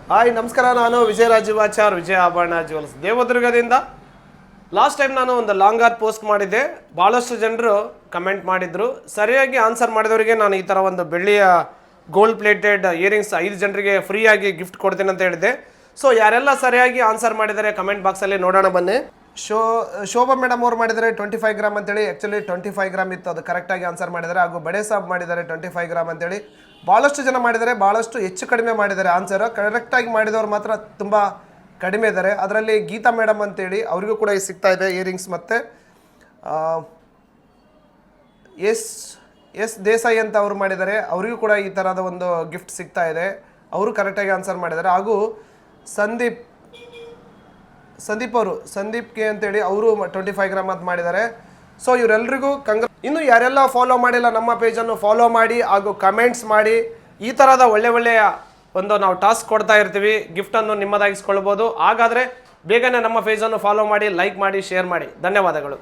Hi ನಮಸ್ಕಾರ, ನಾನು ವಿಜಯ ರಾಜೀವಾಚಾರ್, ವಿಜಯ ಆಭರಣ ಜ್ಯುವೆಲ್ಸ್ ದೇವದುರ್ಗದಿಂದ. ಲಾಸ್ಟ್ ಟೈಮ್ ನಾನು ಒಂದು ಲಾಂಗ್ ಆರ್ ಪೋಸ್ಟ್ ಮಾಡಿದ್ದೆ. ಭಾಳಷ್ಟು ಜನರು ಕಮೆಂಟ್ ಮಾಡಿದ್ರು. ಸರಿಯಾಗಿ ಆನ್ಸರ್ ಮಾಡಿದವರಿಗೆ ನಾನು ಈ ಥರ ಒಂದು ಬೆಳ್ಳಿಯ ಗೋಲ್ಡ್ ಪ್ಲೇಟೆಡ್ ಇಯರಿಂಗ್ಸ್ 5 ಜನರಿಗೆ ಫ್ರೀಯಾಗಿ ಗಿಫ್ಟ್ ಕೊಡ್ತೀನಿ ಅಂತ ಹೇಳಿದೆ. ಸೊ ಯಾರೆಲ್ಲ ಸರಿಯಾಗಿ ಆನ್ಸರ್ ಮಾಡಿದ್ದಾರೆ ಕಮೆಂಟ್ ಬಾಕ್ಸಲ್ಲಿ ನೋಡೋಣ ಬನ್ನಿ. ಶೋಭಾ ಮೇಡಮ್ ಅವ್ರು ಮಾಡಿದ್ದಾರೆ 25 ಗ್ರಾಮ್ ಅಂತೇಳಿ. ಆ್ಯಕ್ಚುಲಿ 25 ಗ್ರಾಮ್ ಇತ್ತು, ಅದು ಕರೆಕ್ಟಾಗಿ ಆನ್ಸರ್ ಮಾಡಿದ್ದಾರೆ. ಹಾಗೂ ಬಡೆ ಸಾಬ್ ಮಾಡಿದ್ದಾರೆ 25 ಗ್ರಾಮ್ ಅಂತೇಳಿ. ಭಾಳಷ್ಟು ಜನ ಮಾಡಿದ್ದಾರೆ, ಭಾಳಷ್ಟು ಹೆಚ್ಚು ಕಡಿಮೆ ಮಾಡಿದ್ದಾರೆ ಆನ್ಸರ್. ಕರೆಕ್ಟಾಗಿ ಮಾಡಿದವರು ಮಾತ್ರ ತುಂಬ ಕಡಿಮೆ ಇದ್ದಾರೆ. ಅದರಲ್ಲಿ ಗೀತಾ ಮೇಡಮ್ ಅಂತೇಳಿ ಅವರಿಗೂ ಕೂಡ ಸಿಗ್ತಾ ಇದೆ ಇಯರಿಂಗ್ಸ್. ಮತ್ತು ಎಸ್ ದೇಸಾಯಿ ಅಂತ ಅವರು ಮಾಡಿದ್ದಾರೆ, ಅವರಿಗೂ ಕೂಡ ಈ ಥರದ ಒಂದು ಗಿಫ್ಟ್ ಸಿಗ್ತಾ ಇದೆ. ಅವರು ಕರೆಕ್ಟಾಗಿ ಆನ್ಸರ್ ಮಾಡಿದ್ದಾರೆ. ಹಾಗೂ ಸಂದೀಪ್ ಕೆ ಅಂತೇಳಿ ಅವರು 25 ಗ್ರಾಮ್ ಅಂತ ಮಾಡಿದ್ದಾರೆ. ಸೊ ಇವರೆಲ್ಲರಿಗೂ ಇನ್ನು ಯಾರೆಲ್ಲ ಫಾಲೋ ಮಾಡಿಲ್ಲ ನಮ್ಮ ಪೇಜನ್ನು ಫಾಲೋ ಮಾಡಿ ಹಾಗೂ ಕಮೆಂಟ್ಸ್ ಮಾಡಿ. ಈ ಥರದ ಒಳ್ಳೆಯ ಒಂದು ನಾವು ಟಾಸ್ಕ್ ಕೊಡ್ತಾ ಇರ್ತೀವಿ, ಗಿಫ್ಟನ್ನು ನಿಮ್ಮದಾಗಿಸ್ಕೊಳ್ಬೋದು. ಹಾಗಾದರೆ ಬೇಗನೆ ನಮ್ಮ ಪೇಜನ್ನು ಫಾಲೋ ಮಾಡಿ, ಲೈಕ್ ಮಾಡಿ, ಶೇರ್ ಮಾಡಿ. ಧನ್ಯವಾದಗಳು.